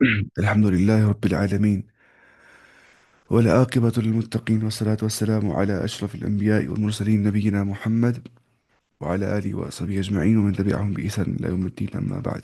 الحمد لله رب العالمين، والعاقبة للمتقين، والصلاة والسلام على أشرف الأنبياء والمرسلين نبينا محمد وعلى آله وصحبه أجمعين ومن تبعهم بإحسان إلى يوم الدين، أما بعد.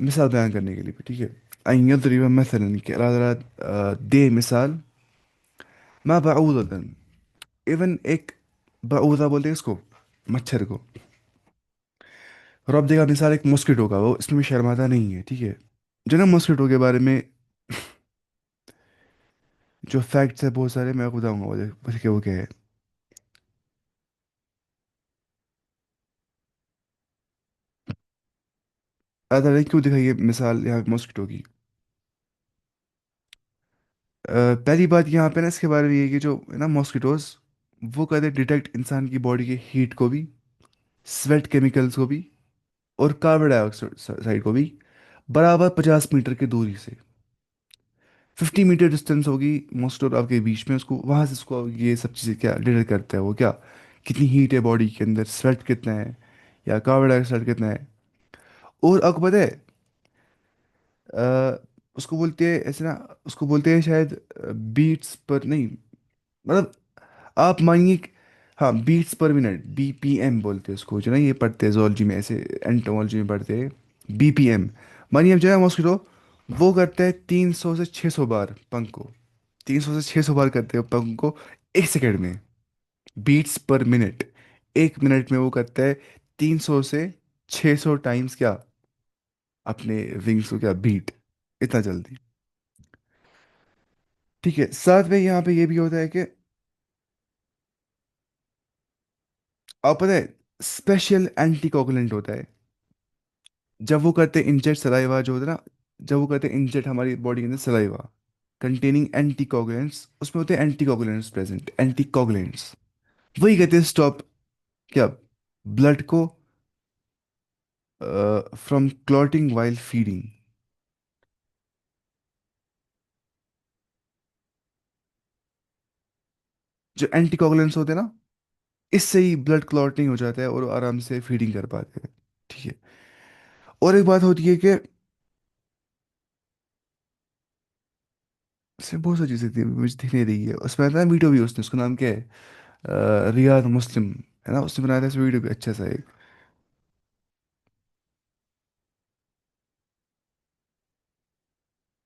مثال بیان کرنے کے لیے بھی ٹھیک ہے. ان یضرب مثلا کہ اللہ تعالیٰ دے مثال ما بعوضة. ایون ایک بعوضہ بولتے ہیں اس کو، مچھر کو. اور اب دیکھا مثال ایک ماسکیٹو کا، وہ اس میں بھی شرماتا نہیں ہے ٹھیک ہے. جو نا ماسکیٹو کے بارے میں جو فیکٹس ہے بہت سارے، میں آپ کو بتاؤں گا بس کہ وہ کیا ہے. اللہ تعالیٰ نے کیوں دکھائی ہے مثال یہاں ماسکیٹو کی؟ پہلی بات یہاں پہ نا اس کے بارے میں یہ ہے کہ جو ہے نا ماسکیٹوز، وہ کہتے ہیں ڈیٹیکٹ انسان کی باڈی کے ہیٹ کو بھی، سویٹ کیمیکلز کو بھی، اور کاربن ڈائی آکسائڈ کو بھی، برابر 50 میٹر کی دوری سے. 50 میٹر ڈسٹینس ہوگی ماسکیٹو اور آپ کے بیچ میں، اس کو وہاں سے اس کو یہ سب چیزیں کیا ڈیٹیکٹ کرتا ہے وہ کیا، کتنی ہیٹ ہے باڈی کے اندر، سویٹ کتنا ہے، یا کاربن ڈائی آکسائڈ کتنا ہے. اور آپ کو پتہ ہے آ، اس کو بولتے ہیں ایسے نا، اس کو بولتے ہیں شاید بیٹس پر نہیں، مطلب آپ مانیے ہاں بیٹس پر منٹ، BPM بولتے ہیں اس کو، جو نا یہ پڑھتے ہیں زولوجی میں ایسے، انٹومولوجی میں پڑھتے ہیں BPM. مانیے اب جو ہے ماسکیٹو وہ کرتا ہے 300 سے 600 بار پنکھ کو، 300 سے 600 بار کرتے ہیں پنکھ کو 1 سیکنڈ میں. بیٹس پر منٹ، 1 منٹ میں وہ کرتا ہے 300 سے 600 ٹائمس کیا، اپنے ونگس کو کیا بیٹ، اتنا جلدی. ٹھیک ہے، ساتھ میں یہاں پہ یہ بھی ہوتا ہے کہ آپ پتہ ہے اسپیشل اینٹی کوگولنٹ ہوتا ہے جب وہ کرتے ہیں انجیکٹ سلائیوا جو ہوتا ہے نا، جب وہ کرتے ہیں انجیکٹ ہماری باڈی کے اندر سلائیوا کنٹیننگ اینٹی کوگولنٹس، اس میں ہوتے ہیں اینٹی کوگولنٹس پریزنٹ، اینٹی کوگولنٹس. وہی کہتے ہیں اسٹاپ کیا، بلڈ کو فرام کلوٹنگ وائل فیڈنگ. جو اینٹی کوگولنٹس ہوتے ہیں نا، اس سے ہی بلڈ کلوٹنگ ہو جاتا ہے اور وہ آرام سے فیڈنگ کر پاتے ہیں. ٹھیک ہے. اور ایک بات ہوتی ہے کہ اس میں بہت ساری چیزیں تھیں مجھے دکھ نہیں رہی ہے، اس میں آتا ہے ویڈیو بھی، اس کا نام کیا ہے، ریاض مسلم ہے نا، اس نے بنایا تھا اس ویڈیو بھی اچھا سا ایک.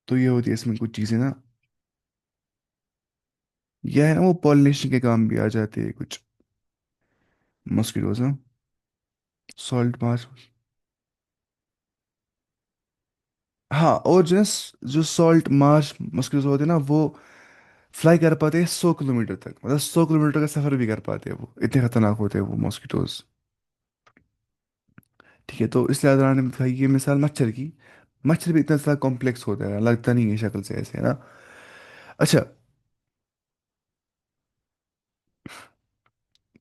تو یہ ہوتی ہے اس میں کچھ چیزیں نا، یہ ہے نا وہ پالینیشن کے کام بھی آ جاتے ہیں کچھ مسکیٹوز نا، سالٹ مارش. ہاں اور جو ہے جو سالٹ مارش مسکیٹوز ہوتے ہیں نا، وہ فلائی کر پاتے ہیں 100 کلومیٹر تک، مطلب 100 کلومیٹر کا سفر بھی کر پاتے ہیں، وہ اتنے خطرناک ہوتے ہیں وہ ماسکیٹوز. ٹھیک ہے، تو اس لیے اللہ نے بتائی یہ مثال مچھر کی. مچھر بھی اتنا زیادہ کمپلیکس ہوتا ہے، لگتا نہیں ہے شکل سے ایسے ہے نا. اچھا،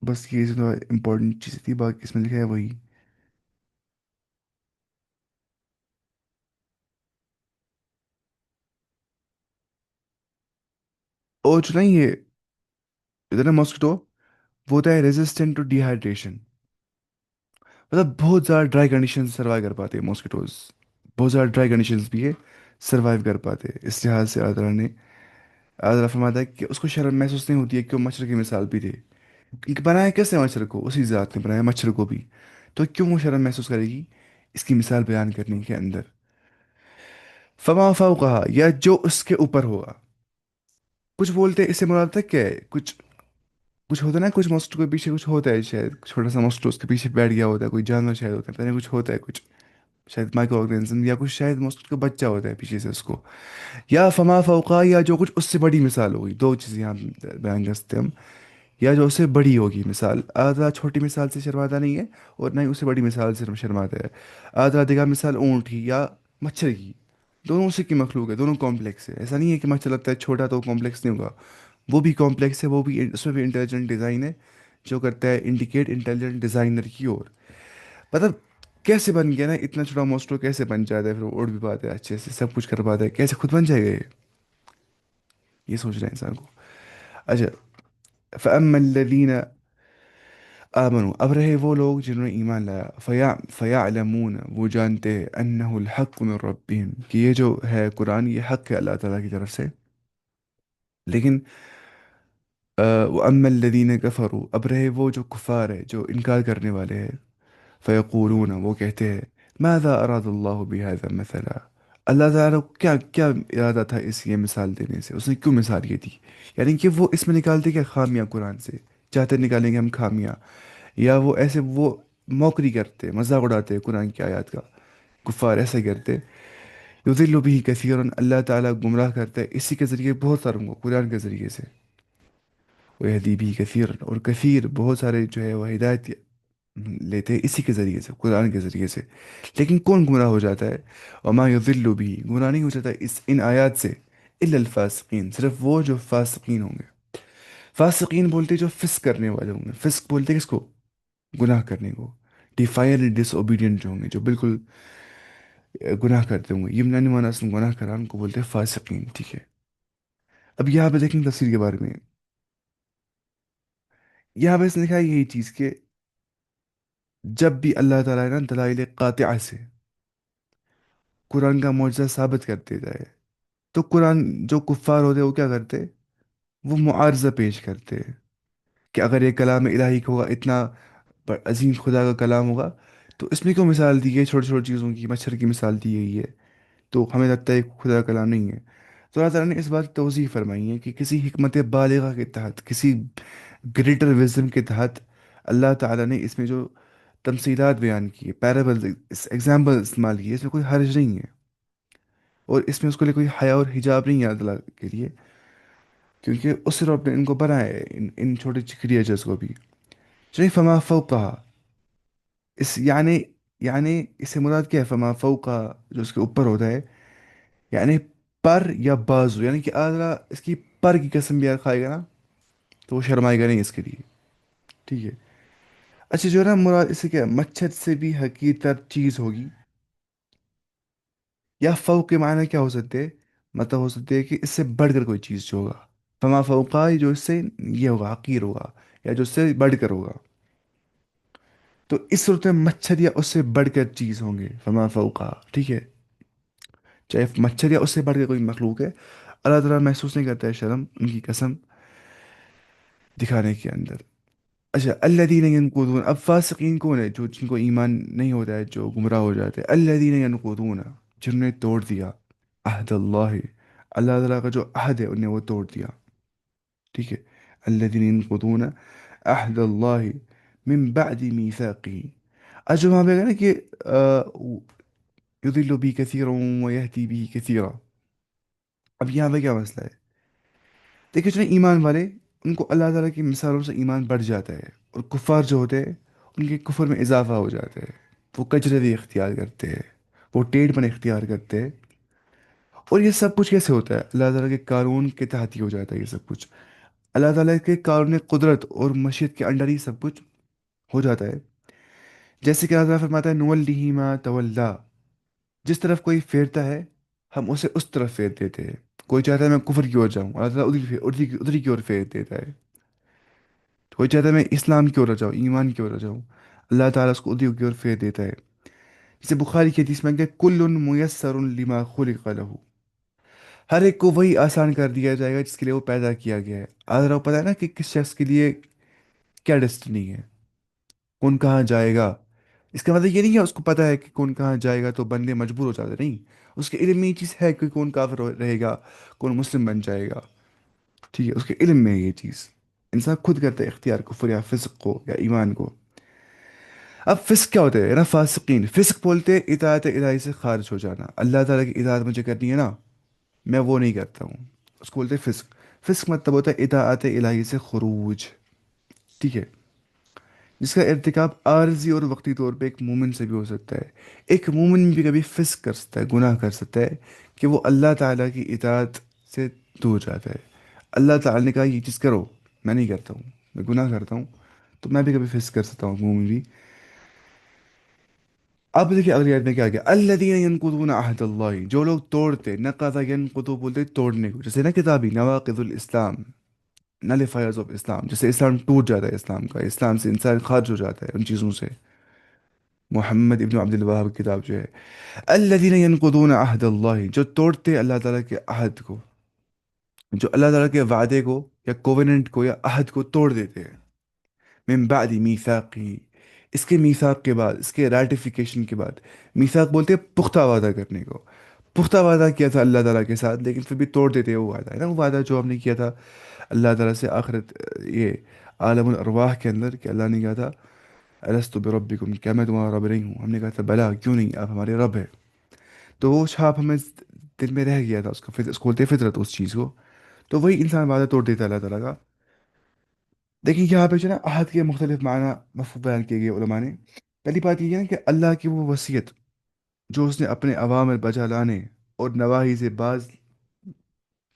بس یہ جو امپورٹنٹ چیز تھی، باقی اس میں لکھا ہے وہی. اور جو نا یہ ادھر نا ماسکیٹو، وہ ہوتا ہے ریزسٹنٹ ٹو ڈی ہائیڈریشن، مطلب بہت زیادہ ڈرائی کنڈیشن سروائیو کر پاتے ہیں ماسکیٹوز. بہت زیادہ ڈرائی کنڈیشنز بھی ہے، سروائیو کر پاتے ہیں. اس لحاظ سے اللہ تعالیٰ فرماتا ہے کہ اس کو شرم محسوس نہیں ہوتی ہے کہ وہ مچھر کی مثال بھی دے. کیونکہ بنایا کیسے مچھر کو، اسی ذات نے بنایا مچھر کو بھی، تو کیوں وہ شرم محسوس کرے گی اس کی مثال بیان کرنے کے اندر. فما فوقہا یا جو اس کے اوپر ہوگا. کچھ بولتے ہیں اس سے مراد تک کیا ہے، کچھ کچھ ہوتا ہے نا، کچھ ماسکیٹو کے پیچھے کچھ ہوتا ہے شاید، چھوٹا سا ماسکیٹو اس کے پیچھے بیٹھ گیا ہوتا ہے، کوئی جانور شاید ہوتا ہے، پتہ نہیں کچھ ہوتا ہے کچھ، شاید مائکرو آرگنزم یا کچھ، شاید ماسکیٹو کا بچہ ہوتا ہے پیچھے سے اس کو. یا فما فوقا یا جو کچھ اس سے بڑی مثال ہوگی، دو چیزیں یہاں بیان کر سکتے ہیں ہم. یا جو اس سے بڑی ہوگی مثال، آدھا چھوٹی مثال سے شرماتا نہیں ہے، اور نہ ہی اس سے بڑی مثال سے شرماتا ہے. آدھا دیکھا مثال اونٹ کی یا مچھر کی، دونوں اسی کی مخلوق ہے، دونوں کمپلیکس ہے. ایسا نہیں ہے کہ مچھر لگتا ہے چھوٹا تو کمپلیکس نہیں ہوگا، وہ بھی کمپلیکس ہے، وہ بھی اس میں بھی انٹیلیجنٹ ڈیزائن ہے جو کرتا ہے انڈیکیٹ انٹیلیجنٹ ڈیزائنر کی اور. مطلب کیسے بن گیا نا اتنا چھوٹا موسٹو، کیسے بن جاتا ہے، پھر وہ اڑ بھی پاتا ہے اچھے سے، سب کچھ کر پاتا ہے، کیسے خود بن جائے گا یہ سوچ رہا ہے انسان کو. اچھا، فَأَمَّا الَّذِينَ آمنوا، اب رہے وہ لوگ جنہوں نے ایمان لایا، فَيَعْلَمُونَ وہ جانتے ہیں، أَنَّهُ الْحَقُّ مِنْ رَبِّهِمْ کہ یہ جو ہے قرآن یہ حق ہے اللہ تعالیٰ کی طرف سے. لیکن وَأَمَّا الَّذِينَ كَفَرُوا اب رہے وہ جو کفار ہے، جو انکار کرنے والے ہیں، فَيَقُولُونَ وہ کہتے ہیں، ماذا اراد اللہ بهذا مثلا، اللہ تعالیٰ کو کیا کیا ارادہ تھا اس یہ مثال دینے سے، اس نے کیوں مثال یہ دی؟ یعنی کہ وہ اس میں نکالتے کیا خامیاں قرآن سے، چاہتے نکالیں گے ہم خامیاں، یا وہ ایسے وہ موکری کرتے مذاق اڑاتے قرآن کی آیات کا، کفار ایسے کرتے، یضل بھی کثیر، اللہ تعالیٰ گمراہ کرتا ہے اسی کے ذریعے بہت ساروں کو قرآن کے ذریعے سے، وہ بھی کثیر، اور کثیر بہت سارے جو ہے وہ ہدایت لیتے ہیں اسی کے ذریعے سے، قرآن کے ذریعے سے، لیکن کون گمراہ ہو جاتا ہے؟ وما یضل بھی، گمراہ نہیں ہو جاتا ان آیات سے، الا الفاسقین، صرف وہ جو فاسقین ہوں گے، فاسقین بولتے جو فسق کرنے والے ہوں گے، فسق بولتے کس کو؟ گناہ کرنے کو، ڈیفائر ڈس اوبیڈینٹ جو ہوں گے، جو بالکل گناہ کرتے ہوں گے، یمنانی مانا اسم گناہ کران کو بولتے ہیں فاسقین، ٹھیک ہے؟ اب یہاں پہ دیکھیں تفسیر کے بارے میں، یہاں پہ اس نے لکھا ہے یہی چیز کہ جب بھی اللہ تعالیٰ نے دلائل قاطعہ سے قرآن کا معجزہ ثابت کر دیتا ہے، تو قرآن جو کفار ہوتے ہیں وہ کیا کرتے؟ وہ معارضہ پیش کرتے ہیں کہ اگر یہ کلام الہی کا ہوگا، اتنا عظیم خدا کا کلام ہوگا، تو اس میں کیوں مثال دی گئی چھوٹی چھوٹی چیزوں کی، مچھر کی مثال دی گئی ہے، تو ہمیں لگتا ہے کہ خدا کا کلام نہیں ہے؟ تو اللہ تعالیٰ نے اس بات کی توضیح فرمائی ہے کہ کسی حکمت بالغہ کے تحت، کسی گریٹر وزڈم کے تحت اللہ تعالیٰ نے اس میں جو تمثیلات بیان کی ہے، پیرابل ایگزامپل استعمال کی ہے، اس میں کوئی حرج نہیں ہے، اور اس میں اس کے لیے کوئی حیا اور حجاب نہیں ہے اللہ تعالیٰ کے لیے، کیونکہ اس رب نے ان کو بنایا ہے، ان چھوٹے کریچرز کو بھی، چلیے فما فوقہا، اس یعنی اس سے مراد کیا ہے فما فوقہا، جو اس کے اوپر ہوتا ہے، یعنی پر یا بازو، یعنی کہ اللہ تعالیٰ اس کی پر کی قسم بھی اگر کھائے گا نا تو وہ شرمائے گا نہیں اس کے لیے، ٹھیک ہے؟ اچھا جو ہے نا مراد اس سے کیا ہے؟ مچھر سے بھی حقیر تر چیز ہوگی، یا فوق کے معنی کیا ہو سکتے ہیں؟ مطلب ہو سکتے ہے کہ اس سے بڑھ کر کوئی چیز جو ہوگا، فما فوقا جو اس سے یہ ہوگا حقیر ہوگا، یا جو اس سے بڑھ کر ہوگا، تو اس صورت میں مچھر یا اس سے بڑھ کر چیز ہوں گے فما فوقا، ٹھیک ہے؟ چاہے مچھر یا اس سے بڑھ کے کوئی مخلوق ہے، اللہ تعالیٰ محسوس نہیں کرتا ہے شرم ان کی قسم دکھانے کے اندر۔ اچھا الذین ینقضون، اب فاسقین کون ہے؟ جو جن کو ایمان نہیں ہوتا ہے، جو گمراہ ہو جاتے ہیں، الذین ینقضون، جنہوں نے توڑ دیا عہد اللہ، اللہ تعالیٰ کا جو عہد ہے انہیں وہ توڑ دیا، ٹھیک ہے؟ الذین ینقضون عہد اللہ من بعد میثاقہ، جو وہاں پہ ہے نا کہ یضل بھی کثیرا ویہدی بھی کثیرا، اب یہاں پہ کیا مسئلہ ہے؟ دیکھیں جو ایمان والے، ان کو اللہ تعالیٰ کی مثالوں سے ایمان بڑھ جاتا ہے، اور کفار جو ہوتے ہیں ان کے کفر میں اضافہ ہو جاتا ہے، وہ کجروی اختیار کرتے ہیں، وہ ٹیڑھ پن اختیار کرتے ہیں، اور یہ سب کچھ کیسے ہوتا ہے؟ اللہ تعالیٰ کے قانون کے تحت ہی ہو جاتا ہے یہ سب کچھ، اللہ تعالیٰ کے قانون قدرت اور مشیت کے انڈر ہی سب کچھ ہو جاتا ہے، جیسے کہ اللہ تعالیٰ فرماتا ہے نولیہ ما تولا، جس طرف کوئی پھیرتا ہے ہم اسے اس طرف پھیر دیتے ہیں، کوئی چاہتا ہے میں کفر کی اور جاؤں، اللہ تعالیٰ ادھری کی اور پھیر دیتا ہے، کوئی چاہتا ہے میں اسلام کی اور جاؤں، ایمان کی اور جاؤں، اللہ تعالیٰ اس کو ادھری کی اور پھیر دیتا ہے، جسے بخاری کی حدیث میں کہ کل میسر لما خلق لہ، ہر ایک کو وہی آسان کر دیا جائے گا جس کے لیے وہ پیدا کیا گیا ہے، اگر آپ کو پتا ہے نا کہ کس شخص کے لیے کیا ڈیسٹنی ہے، کون کہاں جائے گا، اس کا مطلب یہ نہیں ہے اس کو پتا ہے کہ کون کہاں جائے گا تو بندے مجبور ہو جاتے نہیں، اس کے علم میں یہ چیز ہے کہ کون کافر رہے گا، کون مسلم بن جائے گا، ٹھیک ہے؟ اس کے علم میں ہے یہ چیز، انسان خود کرتا ہے اختیار کفر یا فسق کو یا ایمان کو۔ اب فسق کیا ہوتا ہے نا؟ فاسقین، فسق بولتے ہیں اطاعت الہی سے خارج ہو جانا، اللہ تعالیٰ کی اطاعت مجھے کرنی ہے نا، میں وہ نہیں کرتا ہوں، اس کو بولتے ہیں فسق۔ فسق مطلب ہوتا ہے اطاعت الہی سے خروج، ٹھیک ہے؟ جس کا ارتکاب عارضی اور وقتی طور پہ ایک مومن سے بھی ہو سکتا ہے، ایک مومن بھی کبھی فسق کر سکتا ہے، گناہ کر سکتا ہے کہ وہ اللہ تعالیٰ کی اطاعت سے دور جاتا ہے، اللہ تعالیٰ نے کہا یہ چیز کرو، میں نہیں کرتا ہوں، میں گناہ کرتا ہوں، تو میں بھی کبھی فسق کر سکتا ہوں، مومن بھی۔ اب دیکھیے اگلی آیت میں کیا گیا، الذین ینقضون عہد اللہ، جو لوگ توڑتے، نقض ینقض بولتے توڑنے کو، جیسے نا کتابی نواقض الاسلام، نلیفائرز آف اسلام، جیسے اسلام ٹوٹ جاتا ہے، اسلام کا، اسلام سے انسان خارج ہو جاتا ہے ان چیزوں سے، محمد ابن عبد الوہاب کی کتاب جو ہے، الذین ینقضون عہد اللہ، جو توڑتے اللہ تعالیٰ کے عہد کو، جو اللہ تعالیٰ کے وعدے کو یا کووننٹ کو یا عہد کو توڑ دیتے ہیں، من بعد میثاقہ، اس کے میثاق کے بعد، اس کے ریٹیفیکیشن کے بعد، میثاق بولتے ہیں پختہ وعدہ کرنے کو، پختہ وعدہ کیا تھا اللہ تعالیٰ کے ساتھ، لیکن پھر بھی توڑ دیتے ہیں وہ وعدہ، ہے نا، وہ وعدہ جو ہم نے کیا تھا اللہ تعالیٰ سے آخرت، یہ عالم الارواح کے اندر، کہ اللہ نے کہا تھا الستو بربکم، کیا میں تمہارا رب نہیں ہوں؟ ہم نے کہا تھا بلا، کیوں نہیں، آپ ہمارے رب ہے. تو وہ چھاپ ہمیں دل میں رہ گیا تھا، اس کا اس کو بولتے ہیں فطرت، اس چیز کو. تو وہی انسان وعدہ توڑ دیتا ہے اللہ تعالیٰ کا. دیکھیں یہاں پہ جو ہے نا عہد کے مختلف معنی مفہوم بیان کیے گئے علماء نے. پہلی بات یہ ہے نا کہ اللہ کی وہ وصیت جو اس نے اپنے عوامر بجا لانے اور نواحی سے باز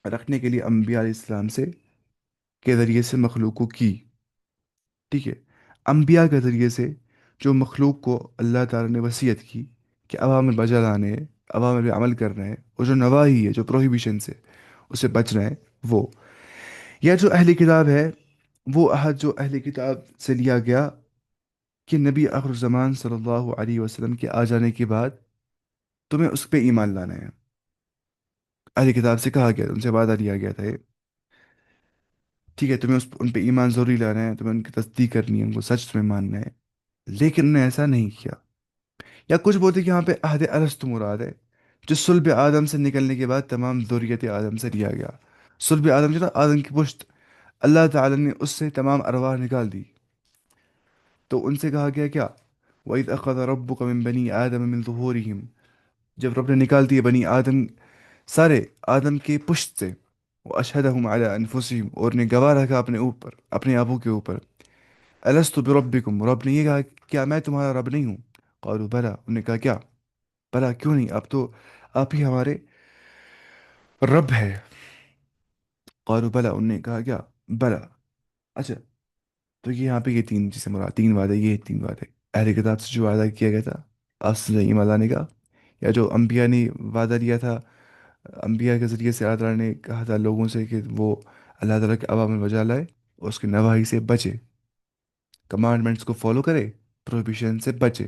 رکھنے کے لیے انبیاء علیہ السلام سے کے ذریعے سے مخلوق کو کی. ٹھیک ہے، انبیاء کے ذریعے سے جو مخلوق کو اللہ تعالیٰ نے وصیت کی کہ عوامر بجا لانے ہیں، عوامر پہ عمل کرنا ہے، اور جو نواحی ہے، جو پروہیبیشن سے اسے بچنا ہے، وہ. یا جو اہل کتاب ہے، وہ عہد جو اہل کتاب سے لیا گیا کہ نبی آخر الزمان صلی اللہ علیہ وسلم کے آ جانے کے بعد تمہیں اس پہ ایمان لانا ہے. اہل کتاب سے کہا گیا، ان سے وعدہ لیا گیا تھا یہ. ٹھیک ہے، تمہیں ان پہ ایمان ضروری لانا ہے، تمہیں ان کی تصدیق کرنی ہے، ان کو سچ تمہیں ماننا ہے. لیکن انہوں نے ایسا نہیں کیا. یا کچھ بولتے کہ یہاں پہ عہد ارسطو مراد ہے، جو صلب آدم سے نکلنے کے بعد تمام ذریت آدم سے لیا گیا. صلب آدم جو نا، آدم کی پشت، اللہ تعالیٰ نے اس سے تمام ارواح نکال دی. تو ان سے کہا گیا کیا، وَإِذْ أَخَذَ رَبُّكَ مِن بَنِي آدَمَ مِن ظُهُورِهِمْ، جب رب نے نکال دیے بنی آدم، سارے آدم کے پشت سے، وَأَشْهَدَهُمْ عَلَىٰ أَنفُسِهِمْ، اور نے گواہ رکھا اپنے اوپر، اپنے آپوں کے اوپر، أَلَسْتُ بِرَبِّكُمْ، رب نے یہ کہا کیا میں تمہارا رب نہیں ہوں؟ قالوا بلا، انہوں نے کہا کیا، بلا کیوں نہیں، اب تو آپ ہی ہمارے رب ہے. قالوا بلا، انہوں نے کہا کیا، بلا. اچھا، تو یہ یہاں پہ یہ تین چیزیں مراد، تین وعدے، یہ تین وعدے. اہل کتاب سے جو وعدہ کیا گیا تھا آپ سے ایمان لانے کا، یا جو انبیاء نے وعدہ لیا تھا، انبیاء کے ذریعے سے اللہ تعالیٰ نے کہا تھا لوگوں سے کہ وہ اللہ تعالیٰ کے عوامر بجا لائے اور اس کے نواحی سے بچے، کمانڈمنٹس کو فالو کرے، پروہیبیشن سے بچے.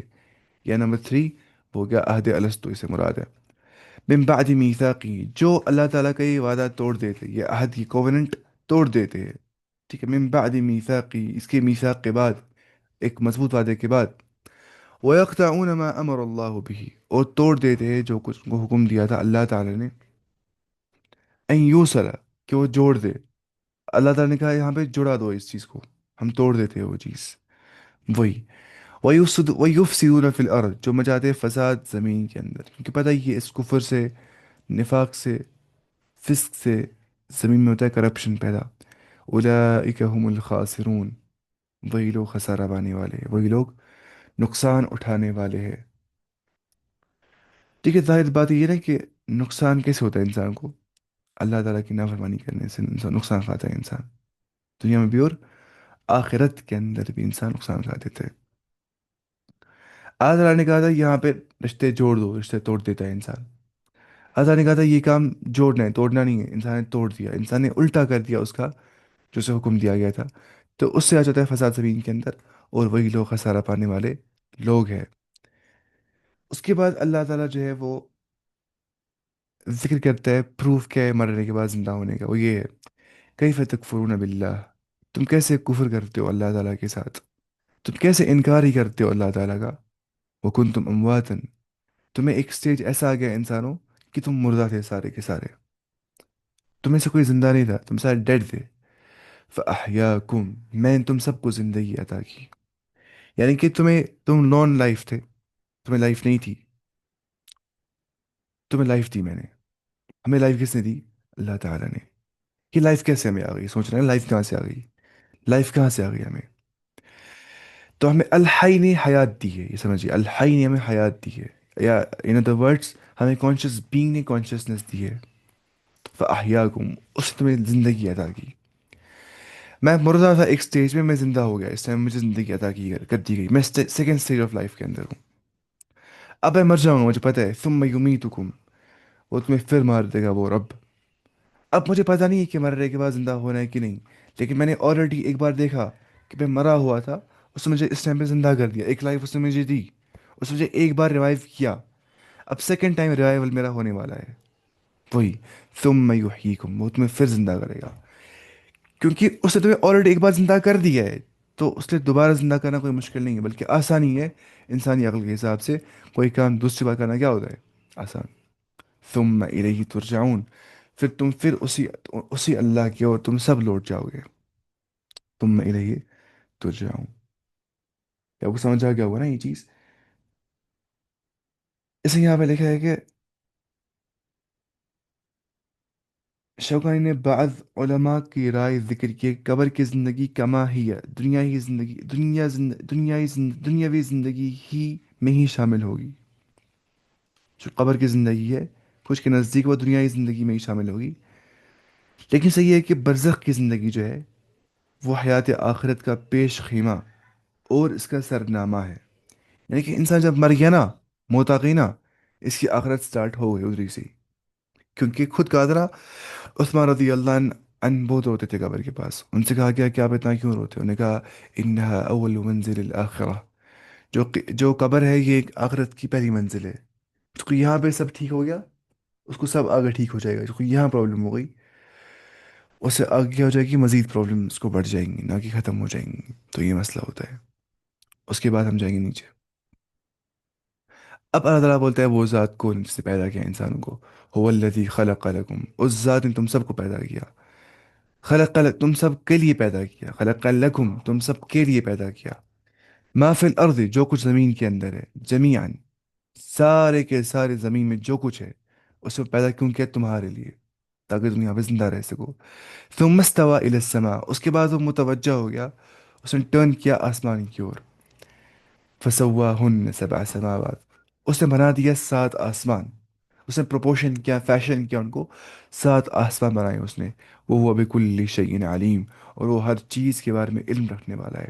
یا نمبر 3 وہ گیا عہد الستو، اسے مراد ہے. من بعد میثاقی، جو اللہ تعالیٰ کا یہ وعدہ توڑ دیتے، یہ عہد کی کووننٹ توڑ دیتے ہیں. ٹھیک ہے، من بعد میثاقی، اس کے میثاق کے بعد، ایک مضبوط وعدے کے بعد. وَيَقْطَعُونَ مَا أَمَرَ اللَّهُ بِهِ، اور توڑ دیتے ہیں جو کچھ ان کو حکم دیا تھا اللہ تعالیٰ نے، ان یوصل، کہ وہ جوڑ دے. اللہ تعالیٰ نے کہا یہاں پہ جڑا دو اس چیز کو، ہم توڑ دیتے ہیں وہ چیز. وہی وَيُفْسِدُونَ فِي الْأَرْضِ، جو مچاتے ہیں فساد زمین کے اندر، کیونکہ پتہ ہی ہے اس کفر سے، نفاق سے، فسق سے زمین میں ہوتا ہے کرپشن پیدا. اولئک هم الخاسرون، وہی لوگ خسارہ پانے والے ہیں، وہی لوگ نقصان اٹھانے والے ہیں. ٹھیک ہے، ظاہر بات یہ ہے کہ نقصان کیسے ہوتا ہے انسان کو، اللہ تعالیٰ کی نافرمانی کرنے سے انسان نقصان کھاتا ہے. انسان دنیا میں بھی اور آخرت کے اندر بھی انسان نقصان کھا دیتا ہے. اللہ تعالیٰ نے کہا تھا یہاں پہ رشتے جوڑ دو، رشتے توڑ دیتا ہے انسان. اللہ تعالیٰ نے کہا تھا یہ کام جوڑنا ہے، توڑنا نہیں ہے. انسان نے توڑ دیا، انسان نے الٹا کر دیا اس کا جو اسے حکم دیا گیا تھا. تو اس سے آ جاتا ہے فساد زمین کے اندر، اور وہی لوگ خسارہ پانے والے لوگ ہیں. اس کے بعد اللہ تعالیٰ جو ہے وہ ذکر کرتا ہے پروف کیا ہے مرنے کے بعد زندہ ہونے کا. وہ یہ ہے، کیف تکفرون باللہ، تم کیسے کفر کرتے ہو اللہ تعالیٰ کے ساتھ، تم کیسے انکار ہی کرتے ہو اللہ تعالیٰ کا. وکنتم امواتن، تمہیں ایک سٹیج ایسا آ گیا انسانوں کہ تم مردہ تھے سارے کے سارے، تمہیں سے کوئی زندہ نہیں تھا، تم سارے ڈیڈ تھے. فاحیاکم، میں نے تم سب کو زندگی عطا کی. یعنی کہ تم نان لائف تھے، تمہیں لائف نہیں تھی، تمہیں لائف دی میں نے. ہمیں لائف کس نے دی؟ اللہ تعالیٰ نے. یہ لائف کیسے ہمیں آ گئی؟ سوچ رہے ہیں لائف کہاں سے آ گئی، لائف کہاں سے آ گئی ہمیں؟ تو ہمیں الحی نے حیات دی ہے، یہ سمجھیے، الحی نے ہمیں حیات دی ہے. یا ان ادر ورڈس، ہمیں کانشیس بینگ نے کانشیسنس دی ہے. فاحیاکم، اس نے تمہیں زندگی عطا کی. میں مردہ تھا ایک سٹیج میں زندہ ہو گیا، اس ٹائم مجھے زندگی عطا کی کر دی گئی. میں سیکنڈ سٹیج آف لائف کے اندر ہوں. اب میں مر جاؤں گا، مجھے پتہ ہے. ثم یمیتکم، وہ تمہیں پھر مار دے گا وہ رب. اب مجھے پتہ نہیں ہے کہ مرنے کے بعد زندہ ہونا ہے کہ نہیں، لیکن میں نے آلریڈی ایک بار دیکھا کہ میں مرا ہوا تھا، اس نے مجھے اس ٹائم پہ زندہ کر دیا. ایک لائف اس نے مجھے دی، اس نے مجھے ایک بار ریوائیو کیا. اب سیکنڈ ٹائم ریوائیول میرا ہونے والا ہے. وہی ثم یحییکم، وہ تمہیں پھر زندہ کرے گا، کیونکہ اس نے تمہیں آلریڈی ایک بار زندہ کر دیا ہے. تو اس لیے دوبارہ زندہ کرنا کوئی مشکل نہیں ہے، بلکہ آسانی ہے انسانی عقل کے حساب سے۔ کوئی کام دوسری بار کرنا کیا ہوتا ہے؟ آسان۔ ثم الیہ ترجعون، پھر اسی اللہ کی اور تم سب لوٹ جاؤ گے۔ ثم الیہ ترجعون، کیا آپ کو سمجھ آ گیا ہوگا نا یہ چیز؟ اسے یہاں پہ لکھا ہے کہ شوکانی نے بعض علماء کی رائے ذکر کی کہ قبر کی زندگی کما ہی ہے، دنیائی زندگی، دنیاوی زندگی ہی میں ہی شامل ہوگی۔ جو قبر کی زندگی ہے کچھ کے نزدیک وہ دنیائی زندگی میں ہی شامل ہوگی، لیکن صحیح ہے کہ برزخ کی زندگی جو ہے وہ حیات آخرت کا پیش خیمہ اور اس کا سرنامہ ہے۔ یعنی کہ انسان جب مر گیا نا، موت آ گئی نا، اس کی آخرت سٹارٹ ہو گئی ادھری سے۔ کیونکہ خود کہا تھا نا، عثمان رضی اللہ عنہ بہت روتے تھے قبر کے پاس، ان سے کہا گیا کہ آپ اتنا کیوں روتے؟ انہوں نے کہا انہا اول منزل الاخرہ، جو قبر ہے یہ ایک آخرت کی پہلی منزل ہے۔ اس کو یہاں پہ سب ٹھیک ہو گیا، اس کو سب آگے ٹھیک ہو جائے گا۔ اس کو یہاں پرابلم ہو گئی، اس سے آگے کیا ہو جائے گی؟ مزید پرابلم اس کو بڑھ جائیں گی، نہ کہ ختم ہو جائیں گی۔ تو یہ مسئلہ ہوتا ہے، اس کے بعد ہم جائیں گے نیچے۔ اب اللہ تعالیٰ بولتا ہے وہ ذات کون جس نے پیدا کیا انسانوں کو؟ هو الذی خلق لکم، اس ذات نے تم سب کو پیدا کیا۔ خلق لک، تم سب کے لیے پیدا کیا۔ خلق لکم، تم سب کے لیے پیدا کیا۔ ما فی الارض، جو کچھ زمین کے اندر ہے، جمیعاً، سارے کے سارے زمین میں جو کچھ ہے اسے پیدا کیوں کیا؟ تمہارے لیے، تاکہ تم یہاں پہ زندہ رہ سکو۔ ثم استوى الى السماء، اس کے بعد وہ متوجہ ہو گیا، اس نے ٹرن کیا آسمان کی اور۔ فسواہن سبع سماوات، اس نے بنا دیا 7 آسمان، اس نے پروپورشن کیا، فیشن کیا ان کو، 7 آسمان بنائے اس نے۔ وہ ہوا بکل شیء علیم، اور وہ ہر چیز کے بارے میں علم رکھنے والا ہے۔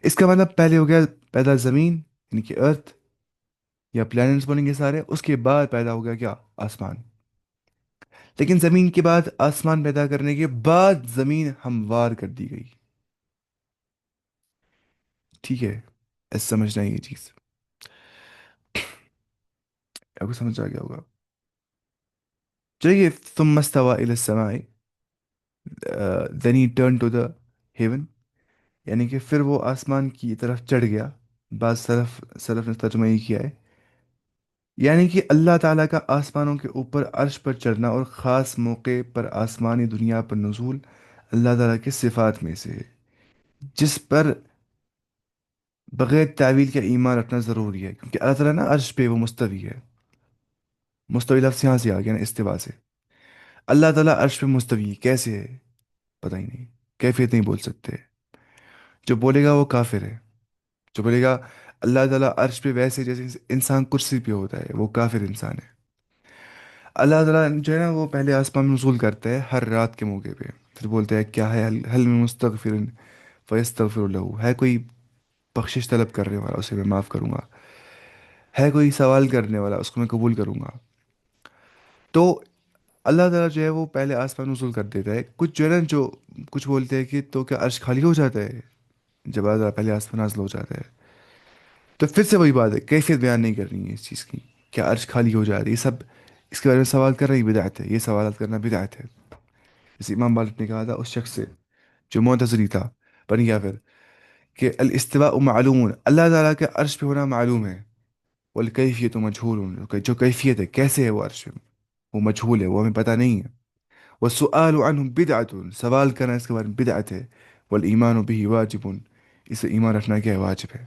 اس کا مطلب پہلے ہو گیا پیدا زمین، یعنی کہ ارتھ یا پلانٹس بولیں گے سارے، اس کے بعد پیدا ہو گیا کیا؟ آسمان۔ لیکن زمین کے بعد آسمان پیدا کرنے کے بعد زمین ہموار کر دی گئی۔ ٹھیک ہے، ایسا سمجھنا ہے یہ چیز، آپ کو سمجھ آ گیا ہوگا۔ چلیے، ثم استوى الى السماء، then he turned to the heaven، یعنی کہ پھر وہ آسمان کی طرف چڑھ گیا۔ بعض سلف نے ترجمہ یہ کیا ہے، یعنی کہ اللہ تعالیٰ کا آسمانوں کے اوپر عرش پر چڑھنا اور خاص موقع پر آسمانی دنیا پر نزول اللہ تعالیٰ کے صفات میں سے ہے، جس پر بغیر تعویل کا ایمان رکھنا ضروری ہے۔ کیونکہ اللہ تعالیٰ نا عرش پہ وہ مستوی ہے، مستوی لفظ یہاں سے آ گیا نا، استوا سے۔ اللہ تعالیٰ عرش پہ مستوی ہے، کیسے ہے پتہ ہی نہیں، کیفیت نہیں بول سکتے۔ جو بولے گا وہ کافر ہے، جو بولے گا اللہ تعالیٰ عرش پہ ویسے جیسے انسان کرسی پہ ہوتا ہے، وہ کافر انسان ہے۔ اللہ تعالیٰ جو ہے نا وہ پہلے آسمان میں نزول کرتا ہے ہر رات کے موقع پہ، پھر بولتا ہے کیا ہے، حل من مستغفر فیستغفر لہ، ہے کوئی بخشش طلب کرنے والا اسے میں معاف کروں گا، ہے کوئی سوال کرنے والا اس کو میں قبول کروں گا۔ تو اللہ تعالیٰ جو ہے وہ پہلے آسمان نزول کر دیتا ہے۔ کچھ جو ہے نا جو کچھ بولتے ہیں کہ تو کیا عرش خالی ہو جاتا ہے جب اللہ تعالیٰ پہلے آسمان نازل ہو جاتا ہے؟ تو پھر سے وہی بات ہے، کیفیت بیان نہیں کرنی ہے اس چیز کی، کیا عرش خالی ہو جا رہی ہے، یہ سب اس کے بارے میں سوال کر رہی بدعت ہے، یہ سوالات کرنا بدعت ہے۔ جیسے امام مالک نے کہا تھا اس شخص سے جو معتزلی تھا، بن گیا پھر، کہ الاستواء معلوم، اللہ تعالیٰ کے عرش پہ ہونا معلوم ہے، والکیفیت مجہول، جو کیفیت ہے کیسے ہے وہ عرش پہ، وہ مجہول ہے، وہ ہمیں پتہ نہیں ہے۔ والسؤال عنہ بدعت، سوال کرنا اس کے بارے میں بدعت ہے۔ والایمان به واجب، اسے ایمان رکھنا کیا ہے؟ واجب ہے۔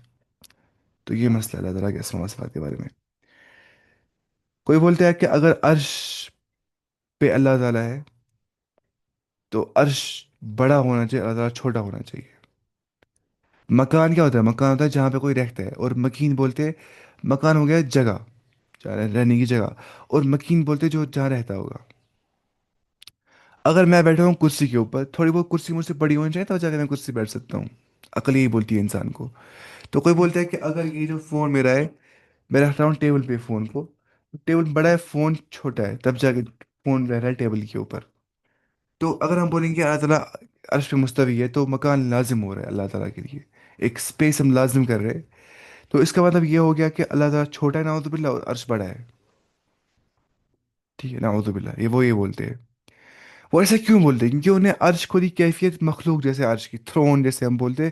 تو یہ مسئلہ اللہ تعالیٰ کے اسماء و صفات کے بارے میں۔ کوئی بولتا ہے کہ اگر عرش پہ اللہ تعالیٰ ہے تو عرش بڑا ہونا چاہیے، اللہ تعالیٰ چھوٹا ہونا چاہیے۔ مکان کیا ہوتا ہے؟ مکان ہوتا ہے جہاں پہ کوئی رہتا ہے، اور مکین بولتے ہیں، مکان ہو گیا جگہ، جہاں رہنے کی جگہ، اور مکین بولتے ہیں جو جہاں رہتا ہوگا۔ اگر میں بیٹھا ہوں کرسی کے اوپر، تھوڑی بہت کرسی مجھ سے بڑی ہونی چاہیے تو جا کے میں کرسی بیٹھ سکتا ہوں، عقل یہی بولتی ہے انسان کو۔ تو کوئی بولتا ہے کہ اگر یہ جو فون میرا ہے، میں رکھ رہا ہوں ٹیبل پہ فون کو، ٹیبل بڑا ہے فون چھوٹا ہے، تب جا کے فون رہ رہا ہے ٹیبل کے اوپر۔ تو اگر ہم بولیں گے اللہ تعالیٰ عرش پہ مستوی ہے تو مکان لازم ہو رہا ہے اللہ تعالیٰ کے لیے، ایک اسپیس ہم لازم کر رہے ہیں۔ تو اس کا مطلب یہ ہو گیا کہ اللہ تعالیٰ چھوٹا ہے نعوذ باللہ، اور عرش بڑا ہے۔ ٹھیک ہے، نعوذ باللہ، یہ بولتے ہیں۔ وہ ایسا کیوں بولتے ہیں؟ کیونکہ انہیں عرش کو دی کیفیت مخلوق جیسے عرش کی، تھرون جیسے ہم بولتے ہیں،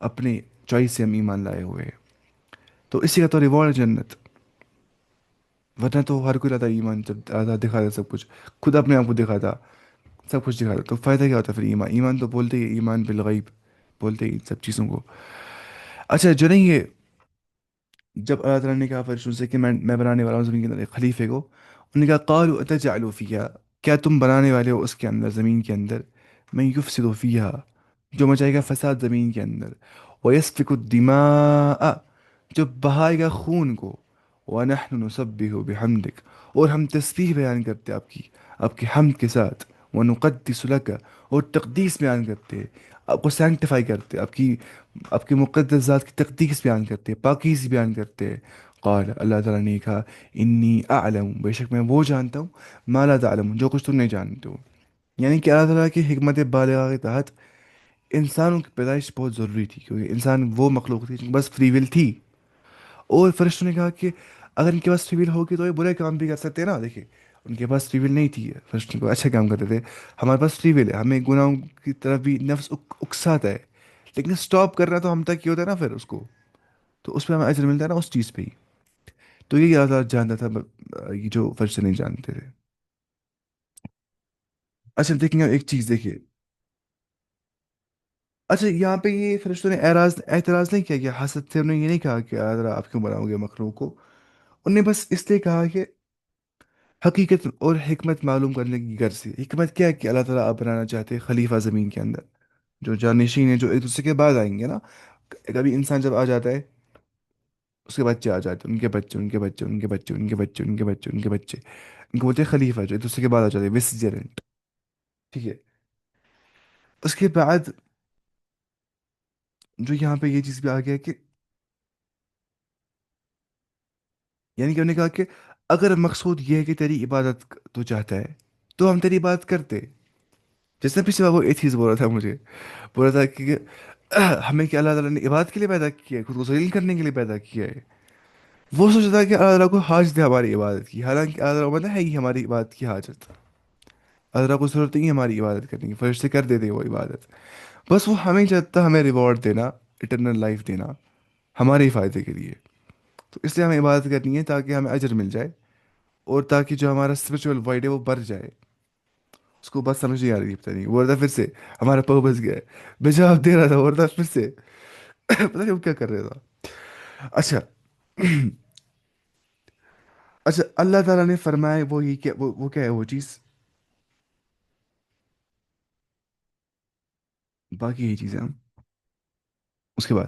اپنے چوائس سے ہم ایمان لائے ہوئے ہیں، تو اسی کا تو ریوارڈ ہے جنت. ورنہ تو ہر کوئی رہتا ایمان جب آدھا دکھاتا سب کچھ، خود اپنے آپ کو دکھاتا، سب کچھ دکھاتا، تو فائدہ کیا ہوتا ہے پھر؟ ایمان، ایمان تو بولتے ہی ایمان بالغیب، بولتے ہی ان سب چیزوں کو. اچھا جو نہیں یہ، جب اللہ تعالیٰ نے کہا فرشتوں سے کہ میں بنانے والا ہوں زمین کے اندر ایک خلیفے کو، انہوں نے کہا قالوا اتجعل فیہا، کیا تم بنانے والے ہو اس کے اندر، زمین کے اندر، من یفسد فیہا، جو مچائے گا فساد زمین کے اندر، ویسفک الدماء، جو بہائے گا خون کو، ونحن نسبح بحمدک، اور ہم تسبیح بیان کرتے آپ کی، آپ کی حمد کے ساتھ، ونقدس لک، اور تقدیس بیان کرتے، آپ کو سینکٹیفائی کرتے، آپ کی مقدس ذات کی تقدیس بیان کرتے، پاکیزی بیان کرتے. قال، اللہ تعالیٰ نے کہا انی اعلم، بے شک میں وہ جانتا ہوں، ما لا تعلم، جو کچھ تم نہیں جانتے ہو. یعنی کہ اللہ تعالیٰ کی حکمت بالغہ کے تحت انسانوں کی پیدائش بہت ضروری تھی، کیونکہ انسان وہ مخلوق تھی جن کے پاس فری ول تھی. اور فرشتوں نے کہا کہ اگر ان کے پاس فری ول ہوگی تو یہ برے کام بھی کر سکتے ہیں نا. دیکھیں ان کے پاس فری ول نہیں تھی، فرشتوں کو اچھے کام کرتے تھے. ہمارے پاس فری ول ہے، ہمیں گناہوں کی طرف بھی نفس اکساتا ہے، لیکن اسٹاپ کرنا تو ہم تک ہی ہوتا ہے نا پھر اس کو، تو اس پہ ہمیں اجر ملتا ہے نا اس چیز پہ ہی. تو یہ اللہ جانتا تھا، یہ جو فرشتے نہیں جانتے تھے. اچھا دیکھیں آپ ایک چیز دیکھیے. اچھا یہاں پہ یہ فرشتوں نے اعتراض نہیں کیا کہ حسد سے، انہوں نے یہ نہیں کہا کہ اللہ تعالیٰ آپ کیوں بناؤ گے مخلوق کو. انہوں نے بس اس لیے کہا کہ حقیقت اور حکمت معلوم کرنے کی غرض سے. حکمت کیا ہے کہ اللہ تعالیٰ آپ بنانا چاہتے ہیں خلیفہ زمین کے اندر، جو جانشین ہیں، جو ایک دوسرے کے بعد آئیں گے نا. کبھی انسان جب آ جاتا ہے، اس کے بچے آ جاتے ہیں، ان کے بچے، ان کے بچے، ان کے بچے، ان کے بچے، ان کے بچے، ان کے بچے، ان کو بولتے ہیں خلیفہ، جو ایک دوسرے کے بعد آ جاتے ہیں، وسیجرنٹ. ٹھیک ہے. اس کے بعد جو یہاں پہ یہ چیز بھی آ گیا کہ یعنی کہ انہوں نے کہا کہ اگر مقصود یہ ہے کہ تیری عبادت تو چاہتا ہے، تو ہم تیری بات کرتے. جیسے پچھلے بار وہ ایتھیز بول رہا تھا مجھے، بول رہا تھا کہ ہمیں کیا اللہ تعالیٰ نے عبادت کے لیے پیدا کیا ہے، خود کو ذلیل کرنے کے لیے پیدا کیا ہے. وہ سوچتا تھا کہ اللہ تعالیٰ کو حاجت ہے ہماری عبادت کی، حالانکہ اللہ تعالیٰ کو پتہ ہے ہی ہماری عبادت کی حاجت. اللہ تعالیٰ کو ضرورت نہیں ہے ہماری عبادت کرنے کی، فرشتے کر دیتے وہ عبادت. بس وہ ہمیں چاہتا ہمیں ریوارڈ دینا، اٹرنل لائف دینا، ہمارے ہی فائدے کے لیے. تو اس لیے ہمیں عبادت کرنی ہے تاکہ ہمیں اجر مل جائے، اور تاکہ جو ہمارا اسپرچل وائڈ ہے وہ بڑھ جائے. اس کو بات سمجھ نہیں آ رہی، پتہ نہیں وہ رہا پھر سے ہمارا پرپز گیا ہے. بے جواب دے رہا تھا، وہ رہا پھر سے پتہ نہیں وہ کیا کر رہا تھا. اچھا اچھا اللہ تعالیٰ نے فرمایا وہ یہ کیا، وہ کیا ہے وہ چیز، باقی یہی چیزیں ہم. اس کے بعد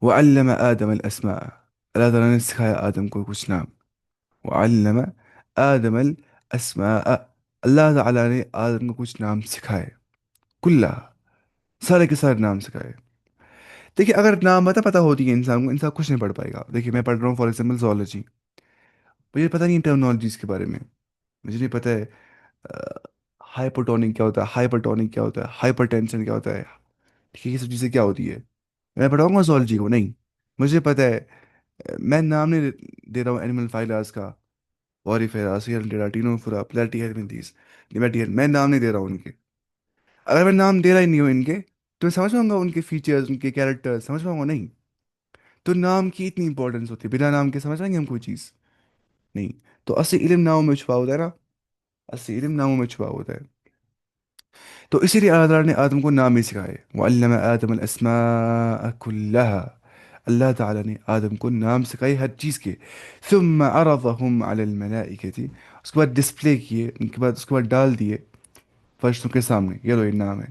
وعلم آدم الاسماء، اللہ تعالیٰ نے سکھایا آدم کو کچھ نام. وعلم آدم الاسماء، اللہ تعالیٰ نے آدم کو کچھ نام سکھائے، کلّا، سارے کے سارے نام سکھائے. دیکھیے اگر نام پتہ ہوتی ہے انسان کو، انسان کچھ نہیں پڑھ پائے گا. دیکھیے میں پڑھ رہا ہوں فار ایگزامپل زولوجی، مجھے پتہ نہیں ٹرمنالوجیز کے بارے میں، مجھے نہیں پتہ ہے ہائپوٹونک کیا ہوتا ہے، ہائپرٹونک کیا ہوتا ہے، ہائپر ٹینشن کیا ہوتا ہے، ٹھیک ہے، یہ سب چیزیں کیا ہوتی ہے. میں پڑھاؤں گا زولوجی کو نہیں، مجھے پتہ ہے. میں نام نہیں دے رہا ہوں اینیمل فائلاز کا، اوریفیرا، سیلڈیرا، ٹینوفورا، پلیٹی ہیلمنتھیس، نیمیٹیڈ، میں نام نہیں دے رہا ہوں ان کے. اگر میں نام دے رہا ہی نہیں ہوں ان کے، تو میں سمجھ پاؤں گا ان کے فیچرز، ان کے کیریکٹر سمجھ پاؤں گا نہیں. تو نام کی اتنی امپورٹنس ہوتی ہے، بنا نام کے سمجھ پائیں گے ہم کوئی چیز نہیں. تو اصلی علم ناموں میں چھپا ہوتا ہے نا، اصلی علم ناموں میں چھپا ہوتا ہے. تو اسی لیے اللہ تعالیٰ نے آدم کو نام ہی سکھائے. وعلم آدم الاسماء كلها، اللہ تعالیٰ نے آدم کو نام سکھائے ہر چیز کے. ثم عرضهم على الملائکتی، اس کے بعد ڈسپلے کیے ان کے بعد، اس کے بعد ڈال دیے فرشتوں کے سامنے، یہ لو یہ نام ہے.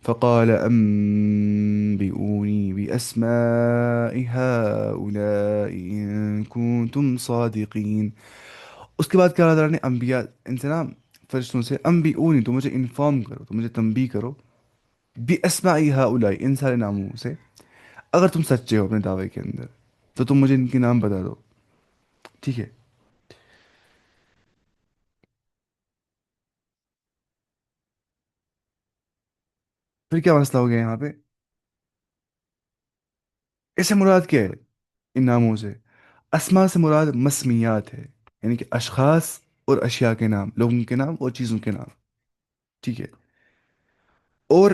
فقال انبئونی باسماء هؤلاء ان کنتم صادقین. اس کے بعد کیا اللہ تعالیٰ نے انبیاء، ان سے نا فرشتوں سے، انبئونی، تو مجھے انفارم کرو، تو مجھے تنبیہ کرو، باسماء هؤلاء، ان سارے ناموں سے، اگر تم سچے ہو اپنے دعوے کے اندر تو تم مجھے ان کے نام بتا دو. ٹھیک ہے. پھر کیا مسئلہ ہو گیا یہاں پہ؟ اس سے مراد کیا ہے ان ناموں سے؟ اسما سے مراد مسمیات ہے، یعنی کہ اشخاص اور اشیاء کے نام، لوگوں کے نام اور چیزوں کے نام. ٹھیک ہے. اور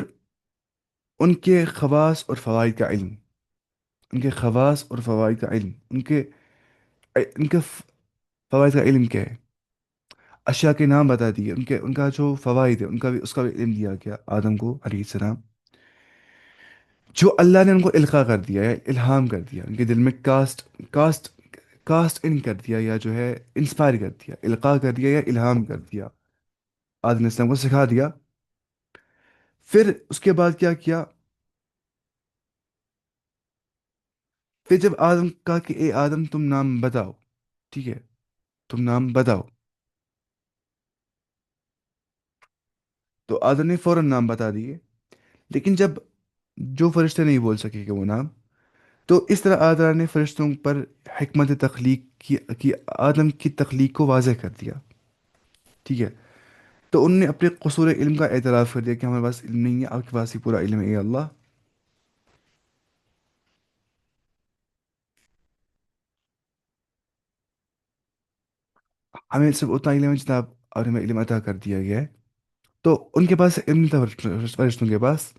ان کے خواص اور فوائد کا علم، ان کے خواص اور فوائد کا علم، ان کے فوائد کا علم کیا ہے؟ اشیاء کے نام بتا دیے، ان کا جو فوائد ہے ان کا بھی، اس کا بھی علم دیا گیا آدم کو علیہ السلام، جو اللہ نے ان کو القا کر دیا یا الہام کر دیا، ان کے دل میں کاسٹ کاسٹ ان کر دیا، یا جو ہے انسپائر کر دیا، القا کر دیا یا الہام کر دیا، آدم علیہ السلام کو سکھا دیا۔ پھر اس کے بعد کیا کیا؟ پھر جب آدم کہا کہ اے آدم تم نام بتاؤ، ٹھیک ہے، تم نام بتاؤ، تو آدم نے فوراً نام بتا دیے۔ لیکن جب جو فرشتے نہیں بول سکے کہ وہ نام، تو اس طرح اللہ تعالیٰ نے فرشتوں پر حکمت تخلیق کی آدم کی تخلیق کو واضح کر دیا، ٹھیک ہے۔ تو ان نے اپنے قصور علم کا اعتراف کر دیا کہ ہمارے پاس علم نہیں ہے، آپ کے پاس ہی پورا علم ہے اے اللہ۔ ہمیں صرف اتنا علم ہے جتنا اور ہمیں علم عطا کر دیا گیا ہے۔ تو ان کے پاس علم نہیں تھا، فرشتوں کے پاس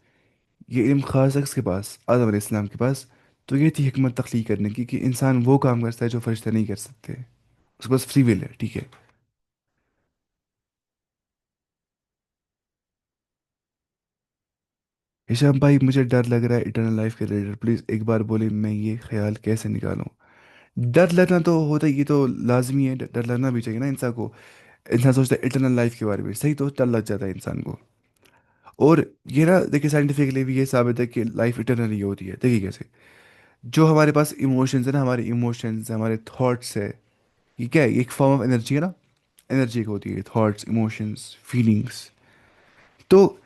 یہ علم خاص ہے، کس کے پاس؟ آدم علیہ السلام کے پاس۔ تو یہ تھی حکمت تخلیق کرنے کی، کہ انسان وہ کام کرتا ہے جو فرشتے نہیں کر سکتے، اس کے پاس فری ول ہے، ٹھیک ہے۔ ہشام بھائی مجھے ڈر لگ رہا ہے اٹرنل لائف کے ریلیٹڈ، پلیز ایک بار بولے میں یہ خیال کیسے نکالوں؟ ڈر لگنا تو ہوتا ہے، یہ تو لازمی ہے، ڈر لگنا بھی چاہیے نا انسان کو۔ انسان سوچتا ہے اٹرنل لائف کے بارے میں، صحیح، تو ڈر لگ جاتا ہے انسان کو۔ اور یہ نا دیکھیے سائنٹیفکلی بھی یہ ثابت ہے کہ لائف اٹرنل ہی ہوتی ہے، دیکھیے کیسے؟ جو ہمارے پاس ایموشنز ہیں نا، ہمارے ایموشنز ہمارے تھاٹس ہے، یہ کیا ہے؟ یہ ایک فارم آف انرجی ہے نا، انرجی ایک ہوتی ہے، تھاٹس، ایموشنز، فیلنگس۔ تو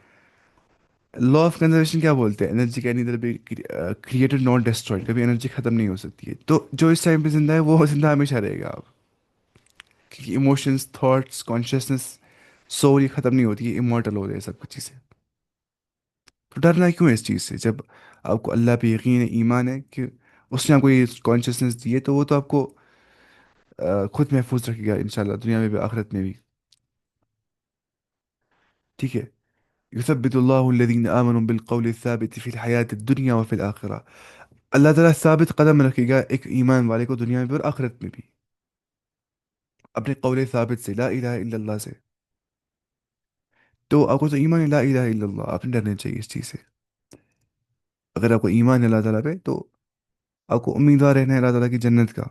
لا آف کنزرویشن کیا بولتے ہیں؟ Energy can neither be created not destroyed, کبھی انرجی ختم نہیں ہو سکتی ہے۔ تو جو اس ٹائم پہ زندہ ہے وہ زندہ ہمیشہ رہے گا اب، کیونکہ ایموشنز، تھاٹس، کانشیسنس، سول یہ ختم نہیں ہوتی ہے، امورٹل ہو رہے ہیں سب کچھ چیزیں۔ تو ڈرنا کیوں ہے اس چیز سے؟ جب آپ کو اللہ پہ یقین ہے، ایمان ہے کہ اس نے آپ کو یہ کانشیسنس دی ہے، تو وہ تو آپ کو خود محفوظ رکھے گا انشاءاللہ، دنیا میں بھی آخرت میں بھی، ٹھیک ہے۔ یثبت اللہ الذین آمنوا بالقول الثابت فی الحیات الدنیا وفی الآخرہ، اللہ تعالیٰ ثابت قدم رکھے گا ایک ایمان والے کو، دنیا میں بھی اور آخرت میں بھی، اپنے قول ثابت سے، لا الہ الا اللہ سے۔ تو آپ کو تو ایمان ہے لا الہ الا اللہ، آپ نے ڈرنا چاہیے اس چیز سے۔ اگر آپ کو ایمان ہے اللہ تعالیٰ پہ، تو آپ کو امیدوار رہنا ہے اللہ تعالیٰ کی جنت کا،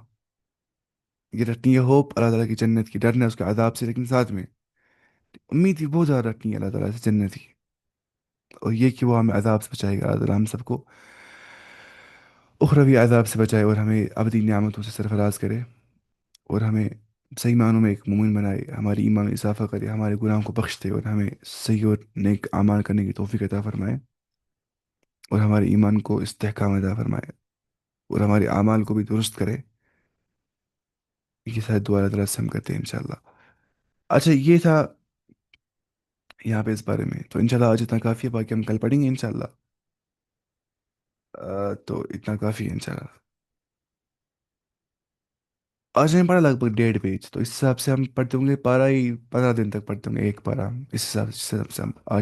یہ رکھنی ہے ہوپ اللہ تعالیٰ کی جنت کی، ڈرنا ہے اس کے عذاب سے، لیکن ساتھ میں امید بھی بہت زیادہ رکھنی ہے اللہ تعالیٰ سے جنت کی، اور یہ کہ وہ ہمیں عذاب سے بچائے گا، اللہ تعالیٰ ہم سب کو اخروی عذاب سے بچائے، اور ہمیں ابدی نعمتوں سے سرفراز کرے، اور ہمیں صحیح معنوں میں ایک مومن بنائے، ہماری ایمان میں اضافہ کرے، ہمارے گناہوں کو بخش دے، اور ہمیں صحیح اور نیک اعمال کرنے کی توفیق عطا فرمائے، اور ہمارے ایمان کو استحکام عطا فرمائے، اور ہمارے اعمال کو بھی درست کرے۔ یہ ساری دعا اللہ تعالیٰ سے ہم کرتے ہیں انشاءاللہ۔ اچھا یہ تھا یہاں پہ اس بارے میں، تو انشاءاللہ آج اتنا کافی ہے، باقی ہم کل پڑھیں گے انشاءاللہ۔ تو اتنا کافی ہے انشاءاللہ۔ آج ہم نے پڑھا لگ بھگ 1.5 پیج، تو اس حساب سے ہم پڑھتے ہوں گے پارا ہی 15 دن تک پڑھتے ہوں گے ایک پارا، اس حساب سے ہم آج